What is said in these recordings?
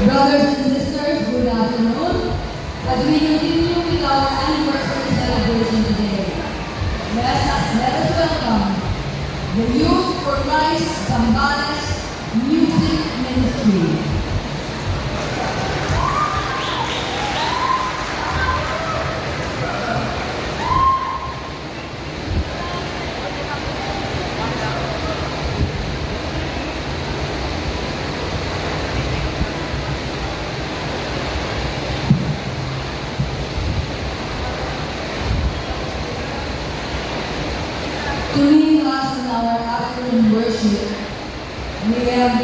Brothers and sisters, good afternoon. As we continue with our anniversary celebration today, let us welcome the Youth for Christ Zambales Music Ministry. To lead us in our afternoon worship, we have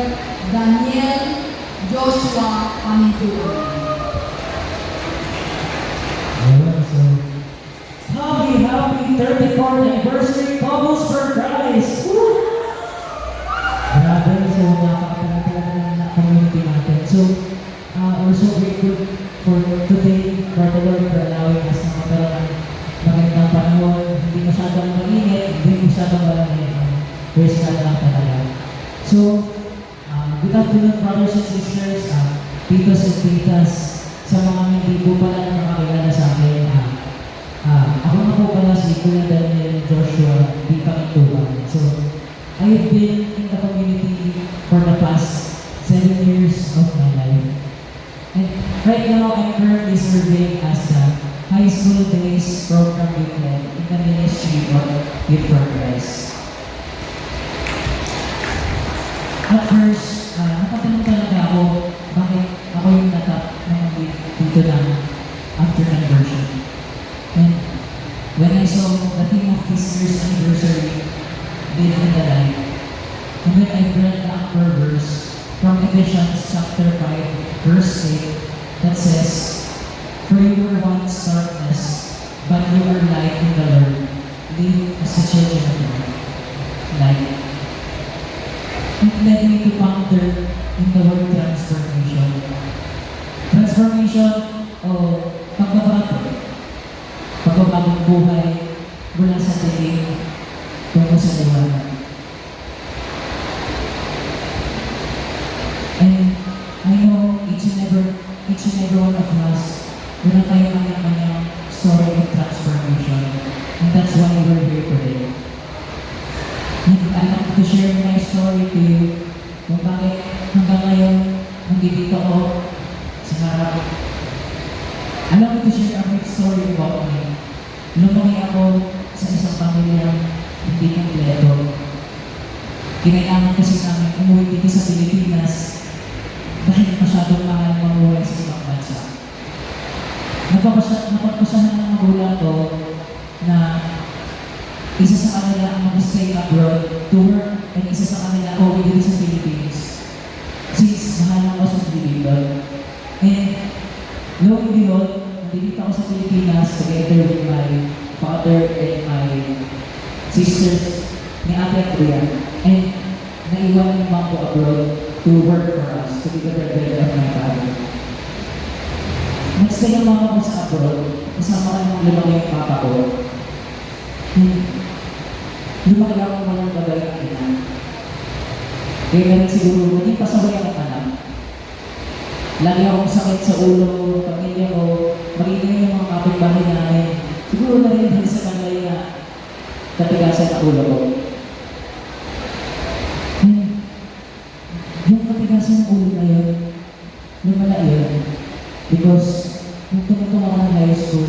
Daniel Joshua Panitua. Happy 34th anniversary, Bubbles for Christ! Woo! Grabe, so napakatalang na community natin. So, we're so grateful for today, for the Lord for allowing us na magkaroon ng magandang panahon, hindi masyadong mainit, hindi masyadong malamig. Praise God lang talaga. So, good afternoon brothers and sisters, titos and titas, sa mga hindi po pala nakakilala sa akin. Ako na po pala si Kuya Daniel Joshua D. Panitua. So, I've been in the community for the past 7 years of my life. And right now, I'm currently serving as a high school days program leader in the ministry of Youth for Christ. At first, napatanong talaga ako bakit ako yung natap na dito ng afternoon version. And when I saw the theme of this year's anniversary, Live in the Light, and then I read the upper verse from Ephesians chapter 5, verse 8, that says, "For you were once darkness, but you are light in the Lord. Live as the children of light." It led me to ponder in the word transformation. Transformation o pagbabago. Pagbabagong buhay mula sa dilim tungo sa liwanag. And I know each and every one of us, meron tayong kanyang story of transformation. And that's why we're here today. And I'd like to share my story to you kung bakit hanggang ngayon nandito ako sa harap. Allow me to share a brief story about me. Lumaki ako sa isang pamilyang hindi kompleto. Kinailangan kasi namin umuwi dito sa Pilipinas dahil masyadong mahal mamuhay sa ibang bansa. Napagpasahan ng magulang ko na isa sa kanila ang mag-stay abroad to work at isa sa kanila uwi dito sa Philippines since mahal ako sa Pilipinas. And lo and behold, nandito ako sa Pilipinas together with my father and my sisters ni ate at kuya. And naiwan yung mom ko abroad to work for us, to be the breadwinner of my family. Nag-stay ang mama ko sa abroad, kasama ka ng lumaki yung papa ko. Lumaki ako walang bagay ang ina. Kaya na rin siguro, hindi pasaway ang anak. Lagi akong sakit sa ulo, pamilya ko, magiging yung mga kapitbahay namin. Siguro na rin dahil sa kanila na katigasan ang ulo ko. Yung katigasan ng ulo na yun, lumala yun. Because nung tumutung ako ng high school,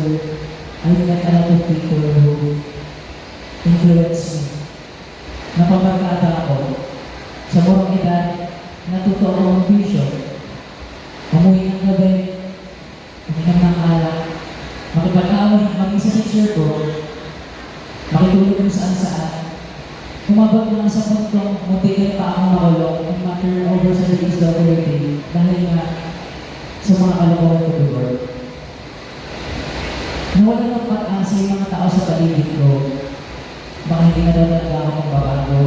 I met a lot of people who influenced me. Napabarkada ako. Sa murang edad, natuto ako ng vision. Umuwi ng gabi, uminom ng alak, makipag-away, maging sa teacher ko, makitulog kung saan-saan. Umabot ko lang sa puntong, matigil pa akong makulong and matter over sa release the other day dahil nga sa mga kalokohan ko before. Nawala ng pag-asa yung mga tao sa paligid ko, baka hindi na daw talaga ako magbabago.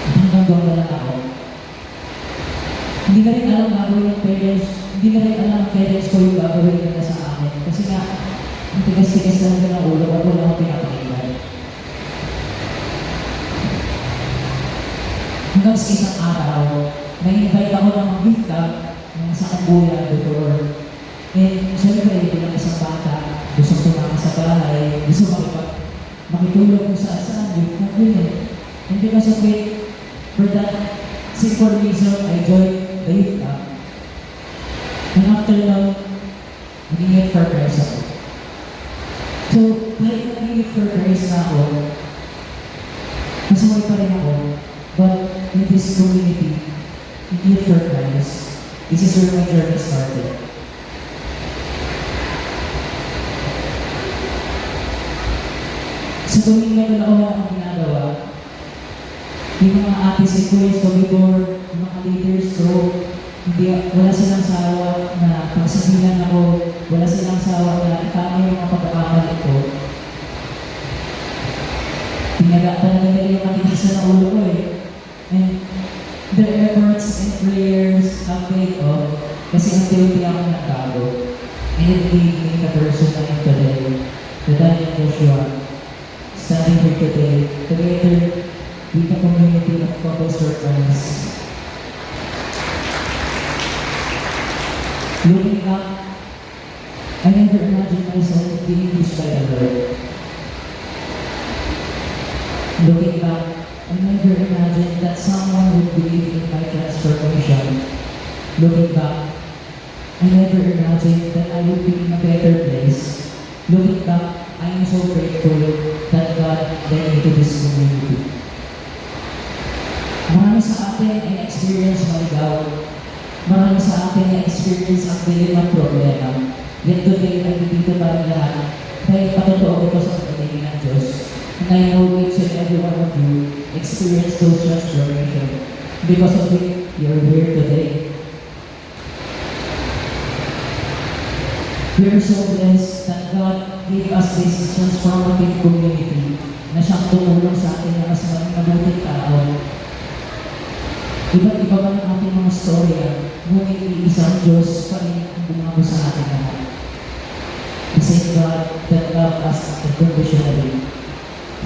Hanggang doon na lang ako. Hindi na rin alam gagawin ng parents, hindi na rin alam ng parents ko yung gagawin nila sa akin. Kasi nga, ang tigas-tigas talaga ng ulo at wala akong pinapakinggan. Hanggang sa isang araw, na-invite ako ng mga gift card ng sa Kambuya before. And syempre, bilang isang bata, gusto tumama sa bahay, gusto makitulog kung saan gift card yun eh. And because of it, for that simple reason, I joined the youth camp. And after now, naging youth for Christ ako. So, kahit na naging youth for Christ na ako, masaway pa rin ako, but in this community, in youth for Christ, this is where my journey started. Sa tuwing meron ako ang ginagawa, yung mga atis ko is before, yung mga leaders ko, wala silang sawa na pagsabihan ako, wala silang sawa na itama yung mga pagkakamali ko. Tinaga talaga nila yung matigas na ulo ko eh. And their efforts and prayers have paid off kasi unti-unti ako nagbago. And it gave me the person I am today, the Daniel Joshua, standing here today, together with the community of couples for Christ. Looking back, I never imagined myself being used by the Lord. Looking back, I never imagined that someone would believe in my transformation. Looking back, I never imagined that I would be in a better place. Looking back, I am so grateful that God led me to this community. Marami sa atin ay experience maligaw. Marami sa atin ay experience ang dilim ng problema. Yet today, nandito tayo lahat dahil patotoo ito sa pagdating ng Diyos. And I know each and every one of you experience those transformation. Because of it, you're here today. We are so blessed that God gave us this transformative community na siyang tumulong sa atin na mas mabuting tao. Iba't iba man ang ating mga storya, ngunit isang Diyos pa rin ang bumago sa atin lahat. The same God that loved us unconditionally.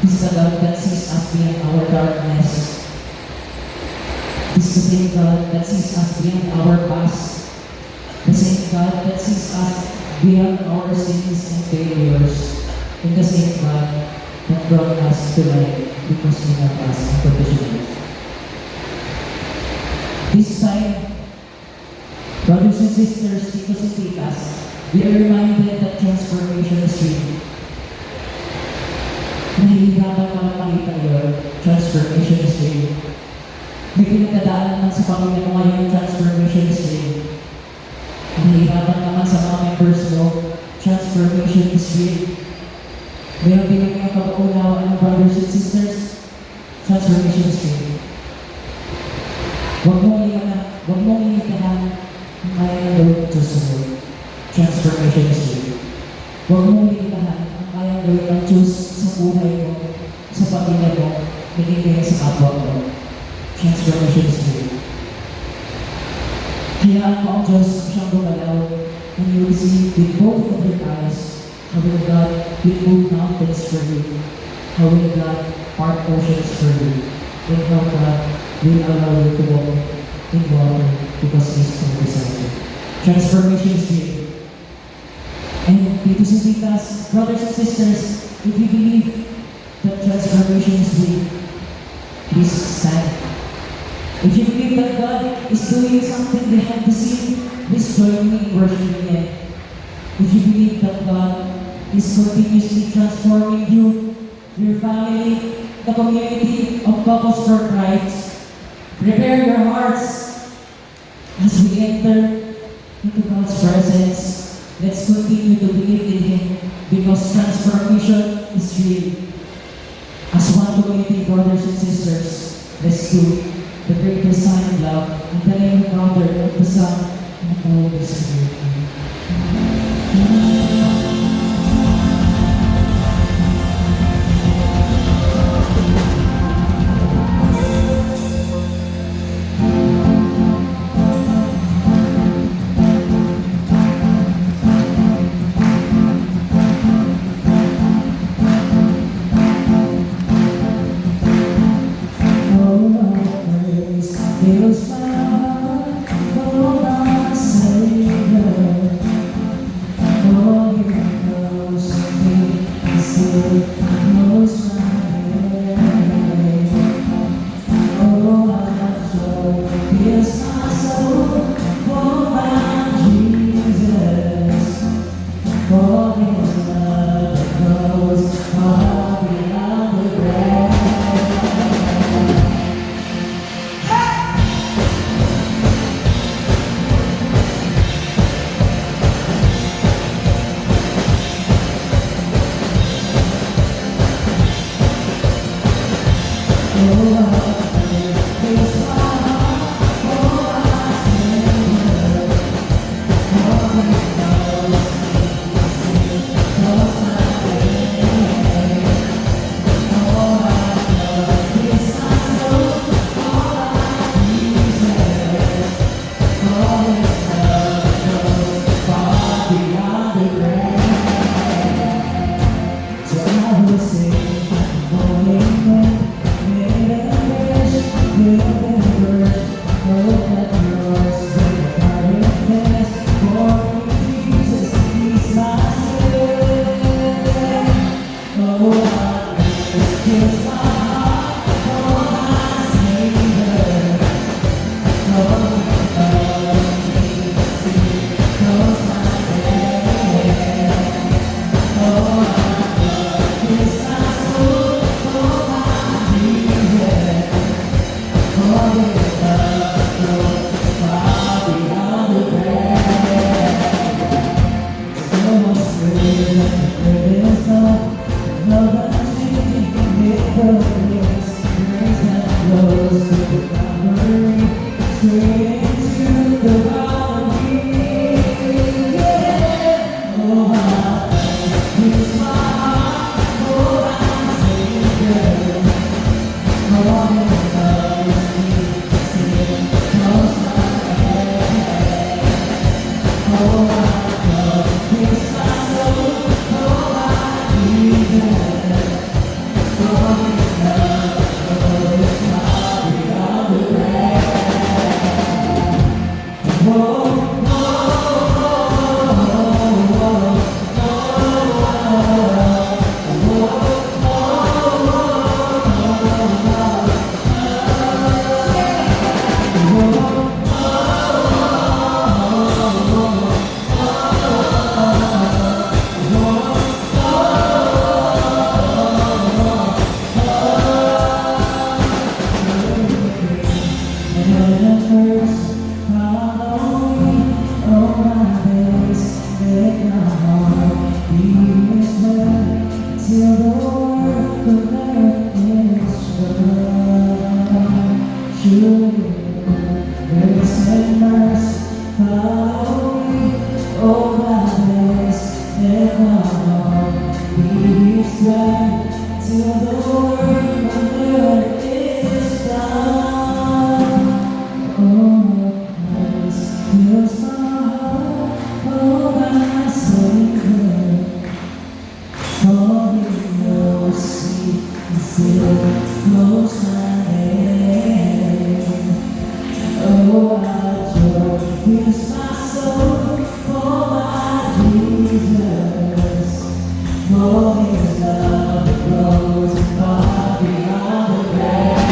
This is the God that sees us beyond our darkness. This is the same God that sees us beyond our past. The same God that sees us beyond our sins and failures. And the same God that brought us to life because He loved us unconditionally. This time, brothers and sisters, titos and titas, we are reminded that transformation is real. Nahihirapan ka lang makita yun, transformation is real. May pinagdadaanan man sa pamilya mo ngayon, transformation is real. Nahihirapan naman sa mga members mo, transformation is real. Meron din ang pag-uunawaan ng brothers and sisters, transformation is real. Huwag mong limitahan ang kaya ng Lord Diyos sa Lord. Transformation is real. Huwag mong limitahan ang kaya ng Lord ng Diyos sa buhay mo, sa pamilya mo, naging sa kapwa mo. Transformation is real. Hayaan mo ang Diyos siyang gumalaw and you will see with both of your eyes how will God will move mountains for you, how will God part oceans for you, and how God will allow you to walk in water because He is so beside you. Transformation is real. And titos and titas, brothers and sisters, if you believe that transformation is real, please stand. If you believe that God is doing something behind the scene, please join me in worshiping Him. If you believe that God is continuously transforming you, your family, the community of Couples for Christ, prepare your hearts as we enter into God's presence. Let's continue to believe in Him because transformation is real. As one community, brothers and sisters, let's do the greatest sign of love in the name of the Father, of the Son, and of the Holy Spirit. Feels fine. Till the work on earth is done. Oh, Christ, fills my heart, oh, my Savior. Falling no sea, still flows my name. Oh, how joy fills my soul, oh, my Jesus. For His love flows far beyond the grave.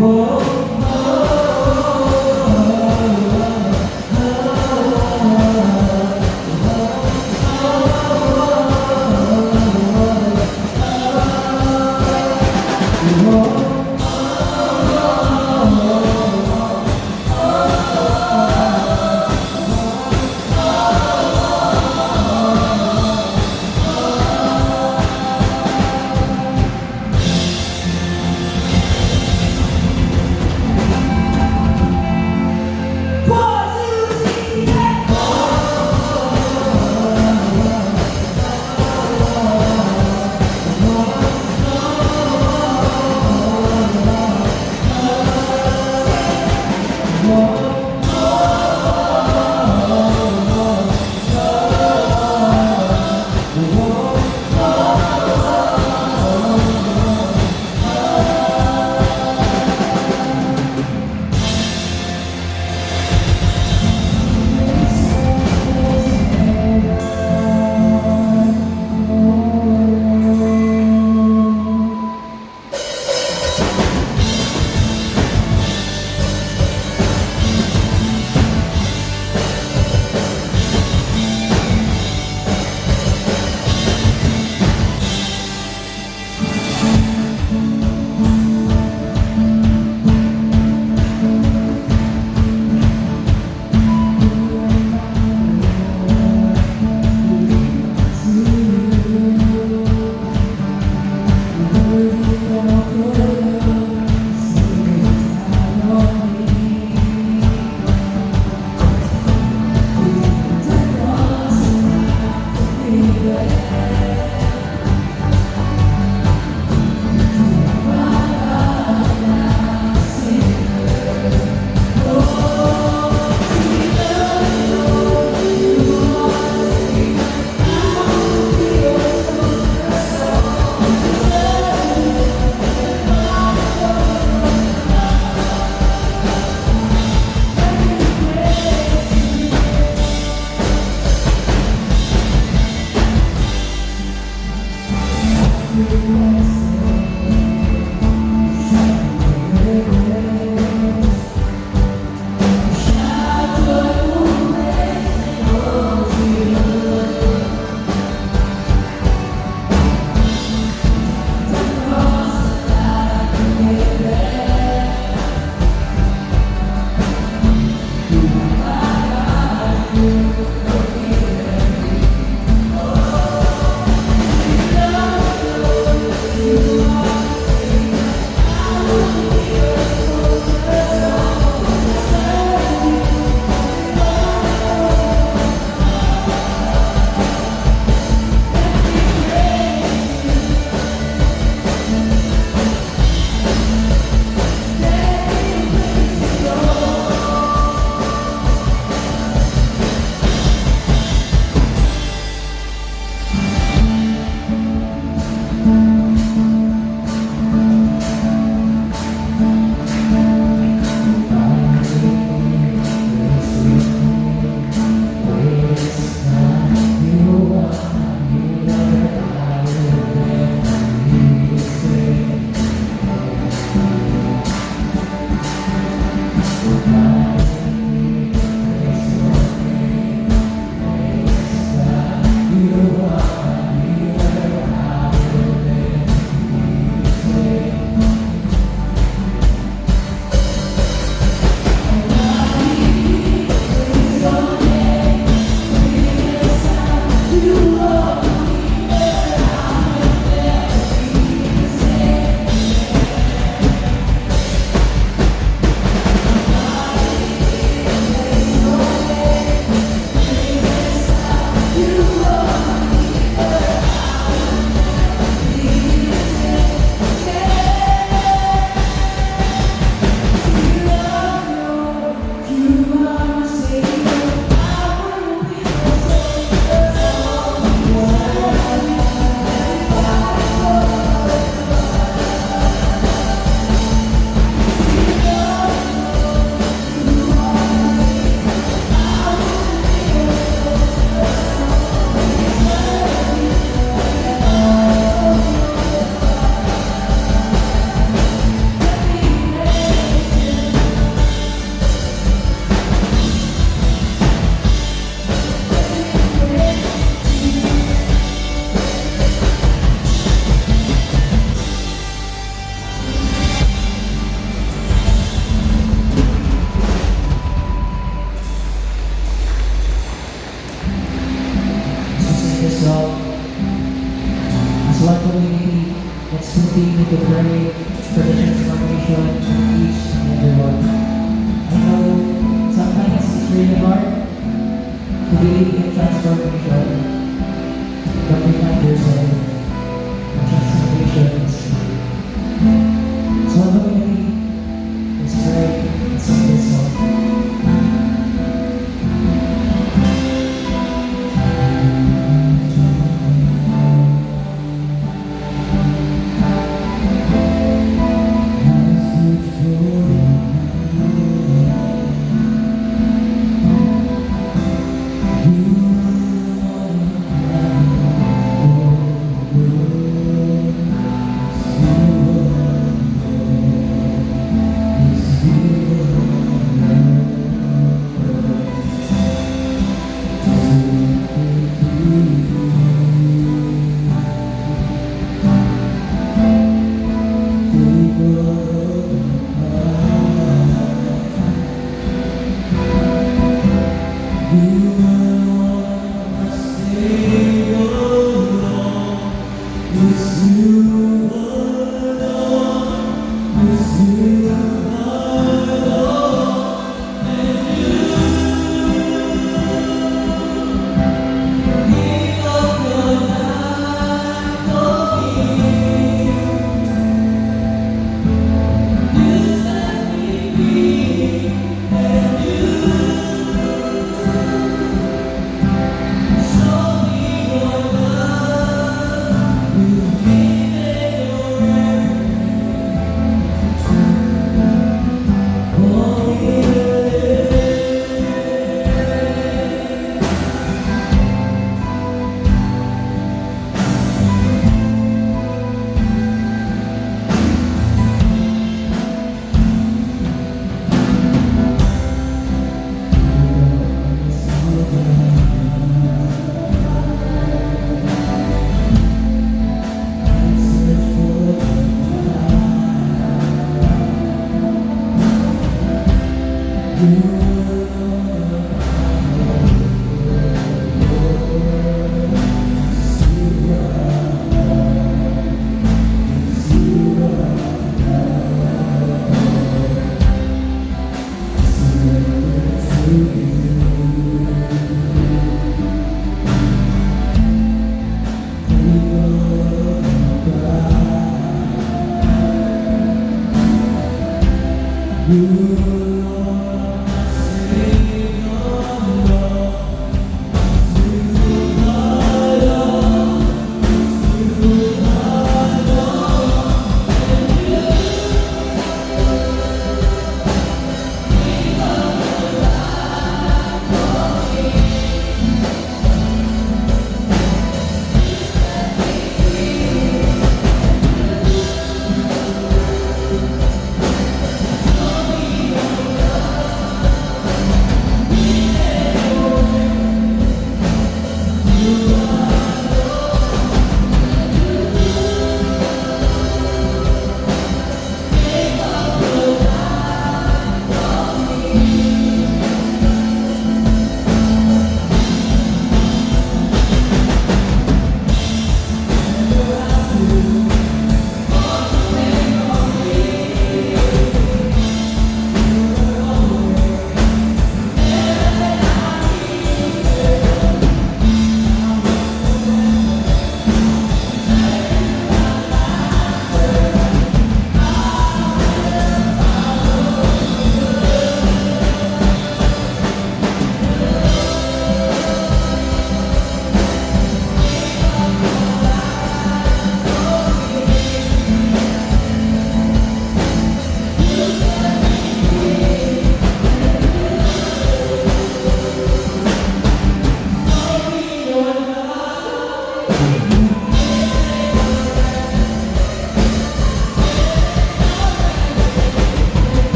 Whoa.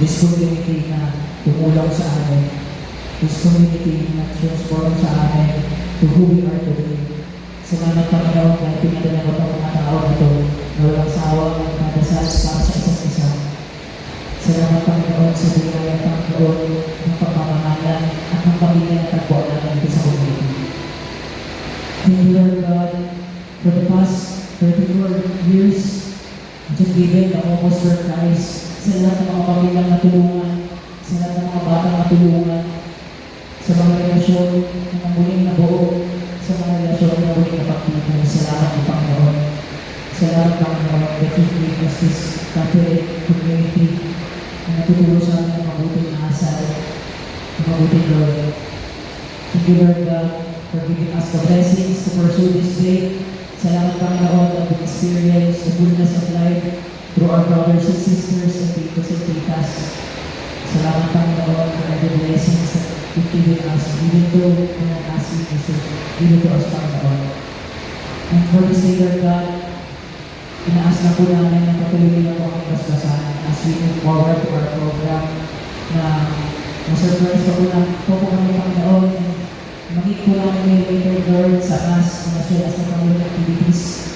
This community na tumulong sa amin. This community na transform sa amin to who we are today. Salamat Panginoon dahil pinadala mo ang mga tao ito na walang sawang nagdadasal para sa isa't isa. Salamat Panginoon sa biyaya Panginoon ng pagmamahalan at ng pamilya na tagpuan natin ito sa community. Thank you Lord God for the past 34 years just given the almost for Christ. Sa lahat ng mga pamilyang natulungan, sa lahat ng mga batang natulungan, sa mga relasyon na muling nabuo, sa mga relasyon na muling napagpilitan. Salamat ng Panginoon. Salamat Panginoon that you gave us this Catholic community na natutulong sa amin ng mabuting asal, ng mabuting Lord. Thank you Lord God for giving us the blessings to pursue this day. Salamat Panginoon that we experience the fullness of life through our brothers and sisters and titos and titas. Salamat Panginoon for every blessings that you've given us, even though we're not asking you to give it to us, Panginoon. And for this day, Lord God, inaas na po namin na patuloy niyo po ang basbasan as we move forward to our program na masurprise pa po kami Panginoon and maging po namin later, Lord, sa us and as well as the following activities.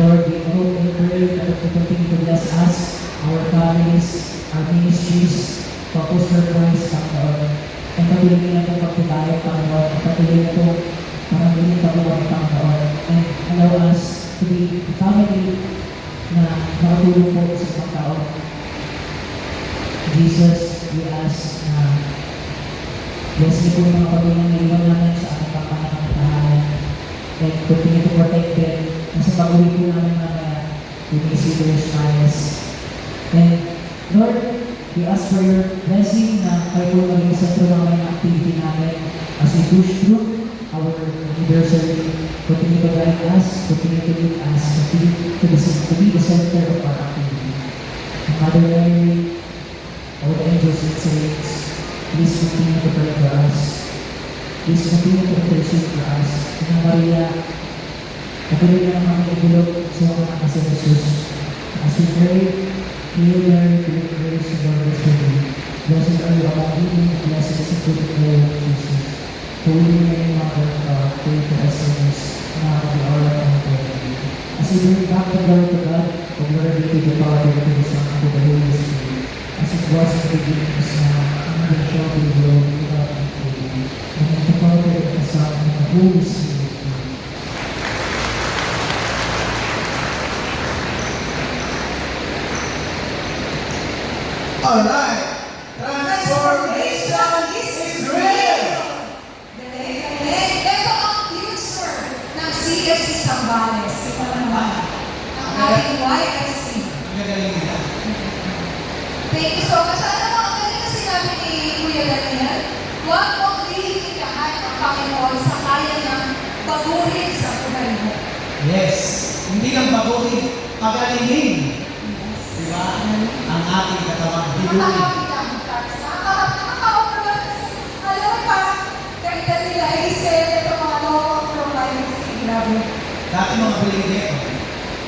Lord, we hope and pray that you continue to bless us, our families, our ministries, focus for Christ, Panginoon. And patuloy niyo na po pagtibayan, Panginoon, at patuloy na po maramiling kabuhay, Panginoon. And allow us to be a family na makatulong po sa ibang tao. Jesus, we ask na bless niyo po yung mga patuloy na iwan namin sa ating pagpapakatahanan. And continue to protect them. Nasa pag-uwi po namin mamaya, we may see their smiles. And Lord, we ask for your blessing na kayo po maging sentro ng mga activity namin as we push through our anniversary. Continue to guide us, continue to lead us, continue to be the center of our activity. And Mother Mary, all the angels and saints, please continue to pray for us. Please continue to intercede for us. And Maria, patuloy na naman ang ibulog sa mga kasi Jesus. As we pray, Hail Mary, full of grace, the Lord is with you. Blessed are you among women, and blessed is the fruit of your womb, Jesus. Holy Mary, Mother of God, pray for us sinners, now at the hour of our death. As we bring back the glory to God, the glory be to the Father, to the Son, and to the Holy Spirit, as it was in the beginning, is now, and ever shall be, world without end. Amen. And in the Father, and the Son, and the Holy Spirit. Alright, transformation is real! Ito ang future ng CFC Zambales. Ito naman. Ang ating YFC. Magaling nila. Thank you so much. Alam mo, ang galing na sinabi ni Kuya Daniel, huwag mong lilikahan ang Panginoon sa kaya ng baguhin sa buhay mo. Yes, hindi lang baguhin, pagalingin. Diba? Ang ating katawang hiluin. Nakakapit nakaka-overwhelm kasi alam mo parang kahit nila isip ito mga low-profiles. Grabe. Dati mga buligit.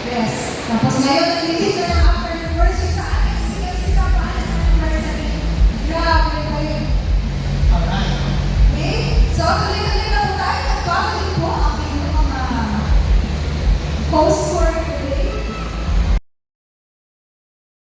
Yes. Tapos ngayon, nag-release na ng after worship sa ating CFC Zambales Anniversary. Grabe ba yun? Alright. Okay? So, tuloy-tuloy na po tayo. Nagbabalik po ang inyong mga post